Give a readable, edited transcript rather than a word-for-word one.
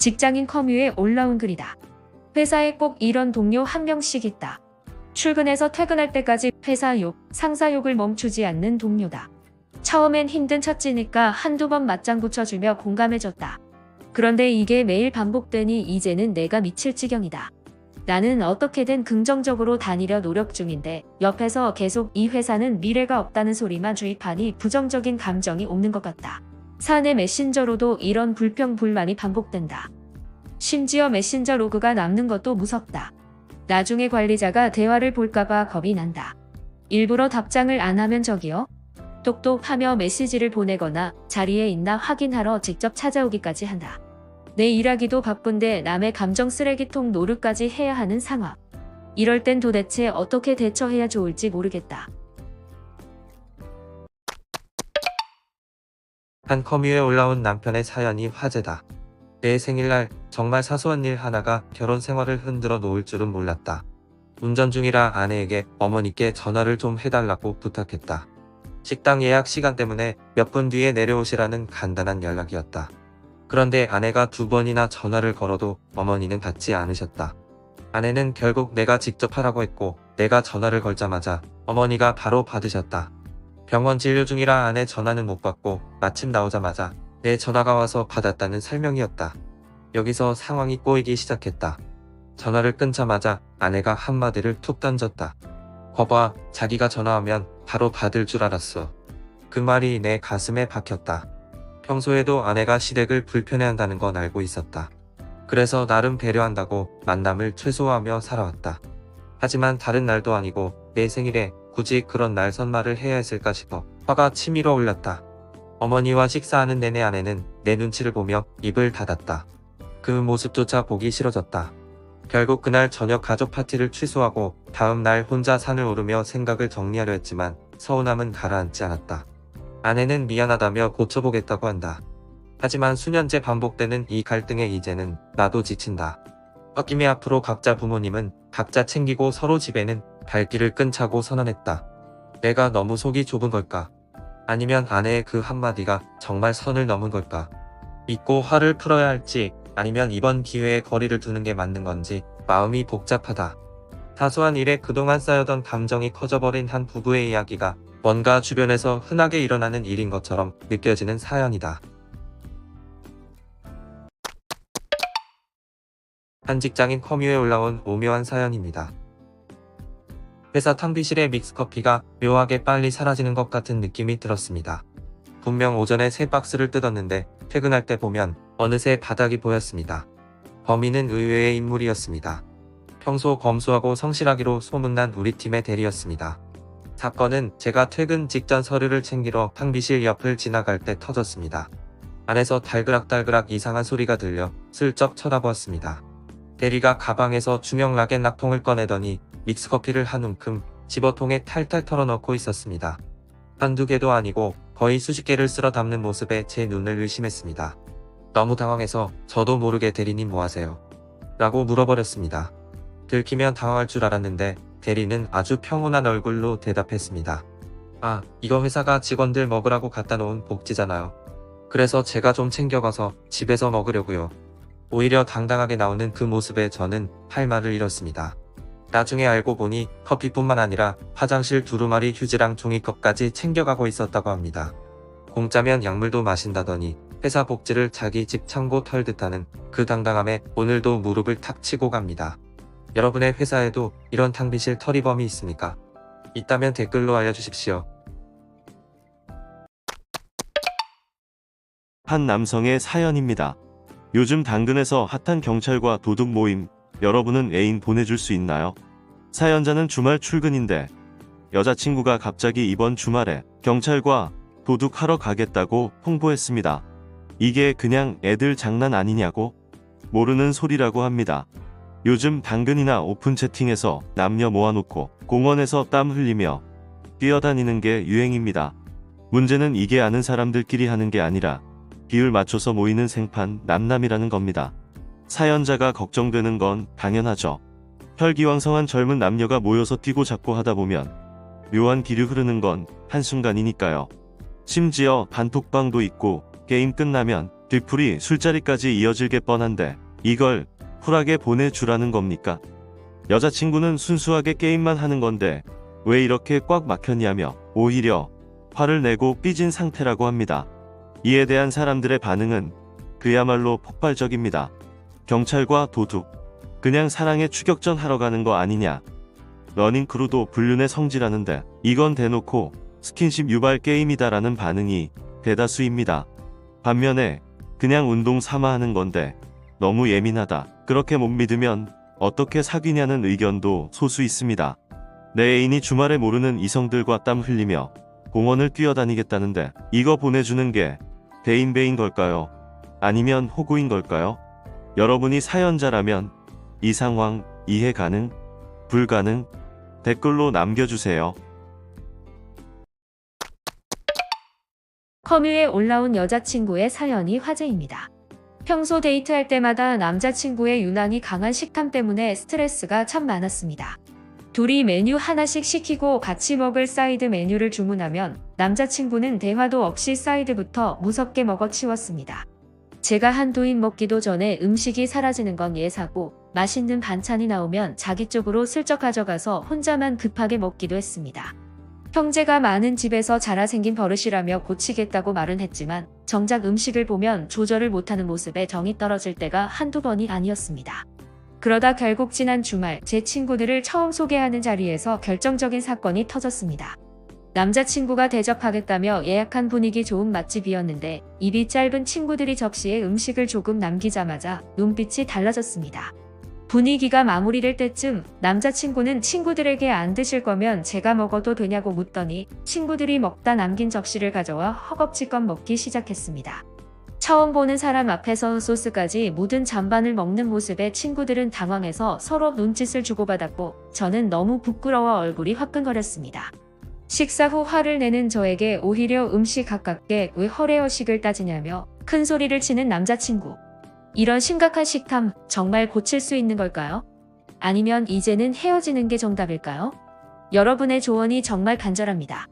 직장인 커뮤에 올라온 글이다. 회사에 꼭 이런 동료 한 명씩 있다. 출근해서 퇴근할 때까지 회사 욕, 상사 욕을 멈추지 않는 동료다. 처음엔 힘든 처지니까 한두 번 맞장 붙여주며 공감해줬다. 그런데 이게 매일 반복되니 이제는 내가 미칠 지경이다. 나는 어떻게든 긍정적으로 다니려 노력 중인데 옆에서 계속 이 회사는 미래가 없다는 소리만 주입하니 부정적인 감정이 오는 것 같다. 사내 메신저로도 이런 불평 불만이 반복된다. 심지어 메신저 로그가 남는 것도 무섭다. 나중에 관리자가 대화를 볼까봐 겁이 난다. 일부러 답장을 안 하면 저기요? 똑똑하며 메시지를 보내거나 자리에 있나 확인하러 직접 찾아오기까지 한다. 내 일하기도 바쁜데 남의 감정 쓰레기통 노릇까지 해야 하는 상황. 이럴 땐 도대체 어떻게 대처해야 좋을지 모르겠다. 한 커뮤에 올라온 남편의 사연이 화제다. 내 생일날 정말 사소한 일 하나가 결혼 생활을 흔들어 놓을 줄은 몰랐다. 운전 중이라 아내에게 어머니께 전화를 좀 해달라고 부탁했다. 식당 예약 시간 때문에 몇 분 뒤에 내려오시라는 간단한 연락이었다. 그런데 아내가 2번이나 전화를 걸어도 어머니는 받지 않으셨다. 아내는 결국 내가 직접 하라고 했고 내가 전화를 걸자마자 어머니가 바로 받으셨다. 병원 진료 중이라 아내 전화는 못 받고 마침 나오자마자 내 전화가 와서 받았다는 설명이었다. 여기서 상황이 꼬이기 시작했다. 전화를 끊자마자 아내가 한마디를 툭 던졌다. 거봐, 자기가 전화하면 바로 받을 줄 알았어. 그 말이 내 가슴에 박혔다. 평소에도 아내가 시댁을 불편해한다는 건 알고 있었다. 그래서 나름 배려한다고 만남을 최소화하며 살아왔다. 하지만 다른 날도 아니고 내 생일에 굳이 그런 날 선말을 해야 했을까 싶어 화가 치밀어 올랐다. 어머니와 식사하는 내내 아내는 내 눈치를 보며 입을 닫았다. 그 모습조차 보기 싫어졌다. 결국 그날 저녁 가족 파티를 취소하고 다음 날 혼자 산을 오르며 생각을 정리하려 했지만 서운함은 가라앉지 않았다. 아내는 미안하다며 고쳐보겠다고 한다. 하지만 수년째 반복되는 이 갈등에 이제는 나도 지친다. 홧김에 앞으로 각자 부모님은 각자 챙기고 서로 집에는 발길을 끊자고 선언했다. 내가 너무 속이 좁은 걸까? 아니면 아내의 그 한마디가 정말 선을 넘은 걸까? 믿고 화를 풀어야 할지 아니면 이번 기회에 거리를 두는 게 맞는 건지 마음이 복잡하다. 사소한 일에 그동안 쌓여던 감정이 커져버린 한 부부의 이야기가 뭔가 주변에서 흔하게 일어나는 일인 것처럼 느껴지는 사연이다. 한 직장인 커뮤에 올라온 오묘한 사연입니다. 회사 탕비실의 믹스커피가 묘하게 빨리 사라지는 것 같은 느낌이 들었습니다. 분명 오전에 3박스를 뜯었는데 퇴근할 때 보면 어느새 바닥이 보였습니다. 범인은 의외의 인물이었습니다. 평소 검소하고 성실하기로 소문난 우리 팀의 대리였습니다. 사건은 제가 퇴근 직전 서류를 챙기러 탕비실 옆을 지나갈 때 터졌습니다. 안에서 달그락달그락 이상한 소리가 들려 슬쩍 쳐다보았습니다. 대리가 가방에서 중형 락앤락통을 꺼내더니 믹스커피를 한 움큼 집어통에 탈탈 털어넣고 있었습니다. 한두 개도 아니고 거의 수십 개를 쓸어 담는 모습에 제 눈을 의심했습니다. 너무 당황해서 저도 모르게 대리님 뭐하세요? 라고 물어버렸습니다. 들키면 당황할 줄 알았는데 대리는 아주 평온한 얼굴로 대답했습니다. 아, 이거 회사가 직원들 먹으라고 갖다 놓은 복지잖아요. 그래서 제가 좀 챙겨가서 집에서 먹으려고요. 오히려 당당하게 나오는 그 모습에 저는 할 말을 잃었습니다. 나중에 알고 보니 커피뿐만 아니라 화장실 두루마리 휴지랑 종이컵까지 챙겨가고 있었다고 합니다. 공짜면 약물도 마신다더니 회사 복지를 자기 집 창고 털듯 하는 그 당당함에 오늘도 무릎을 탁 치고 갑니다. 여러분의 회사에도 이런 탕비실 털이범이 있습니까? 있다면 댓글로 알려주십시오. 한 남성의 사연입니다. 요즘 당근에서 핫한 경찰과 도둑 모임, 여러분은 애인 보내줄 수 있나요? 사연자는 주말 출근인데 여자친구가 갑자기 이번 주말에 경찰과 도둑하러 가겠다고 홍보했습니다. 이게 그냥 애들 장난 아니냐고? 모르는 소리라고 합니다. 요즘 당근이나 오픈 채팅에서 남녀 모아놓고 공원에서 땀 흘리며 뛰어다니는 게 유행입니다. 문제는 이게 아는 사람들끼리 하는 게 아니라 비율 맞춰서 모이는 생판 남남이라는 겁니다. 사연자가 걱정되는 건 당연하죠. 혈기왕성한 젊은 남녀가 모여서 뛰고 잡고 하다 보면 묘한 기류 흐르는 건 한순간이니까요. 심지어 단톡방도 있고 게임 끝나면 뒤풀이 술자리까지 이어질 게 뻔한데 이걸 쿨하게 보내주라는 겁니까? 여자친구는 순수하게 게임만 하는 건데 왜 이렇게 꽉 막혔냐며 오히려 화를 내고 삐진 상태라고 합니다. 이에 대한 사람들의 반응은 그야말로 폭발적입니다. 경찰과 도둑, 그냥 사랑의 추격전 하러 가는 거 아니냐. 러닝크루도 불륜의 성지라는데 이건 대놓고 스킨십 유발 게임이다라는 반응이 대다수입니다. 반면에 그냥 운동 삼아 하는 건데 너무 예민하다. 그렇게 못 믿으면 어떻게 사귀냐는 의견도 소수 있습니다. 내 애인이 주말에 모르는 이성들과 땀 흘리며 공원을 뛰어다니겠다는데 이거 보내주는 게 대인배인 걸까요? 아니면 호구인 걸까요? 여러분이 사연자라면 이 상황 이해 가능? 불가능? 댓글로 남겨주세요. 커뮤에 올라온 여자친구의 사연이 화제입니다. 평소 데이트할 때마다 남자친구의 유난히 강한 식탐 때문에 스트레스가 참 많았습니다. 둘이 메뉴 하나씩 시키고 같이 먹을 사이드 메뉴를 주문하면 남자친구는 대화도 없이 사이드부터 무섭게 먹어치웠습니다. 제가 한두 입 먹기도 전에 음식이 사라지는 건 예사고 맛있는 반찬이 나오면 자기 쪽으로 슬쩍 가져가서 혼자만 급하게 먹기도 했습니다. 형제가 많은 집에서 자라 생긴 버릇이라며 고치겠다고 말은 했지만 정작 음식을 보면 조절을 못하는 모습에 정이 떨어질 때가 한두 번이 아니었습니다. 그러다 결국 지난 주말 제 친구들을 처음 소개하는 자리에서 결정적인 사건이 터졌습니다. 남자친구가 대접하겠다며 예약한 분위기 좋은 맛집이었는데 입이 짧은 친구들이 접시에 음식을 조금 남기자마자 눈빛이 달라졌습니다. 분위기가 마무리될 때쯤 남자친구는 친구들에게 안 드실 거면 제가 먹어도 되냐고 묻더니 친구들이 먹다 남긴 접시를 가져와 허겁지겁 먹기 시작했습니다. 처음 보는 사람 앞에서 소스까지 묻은 잔반을 먹는 모습에 친구들은 당황해서 서로 눈짓을 주고받았고 저는 너무 부끄러워 얼굴이 화끈거렸습니다. 식사 후 화를 내는 저에게 오히려 음식 가깝게 왜 허례허식을 따지냐며 큰 소리를 치는 남자친구. 이런 심각한 식탐 정말 고칠 수 있는 걸까요? 아니면 이제는 헤어지는 게 정답일까요? 여러분의 조언이 정말 간절합니다.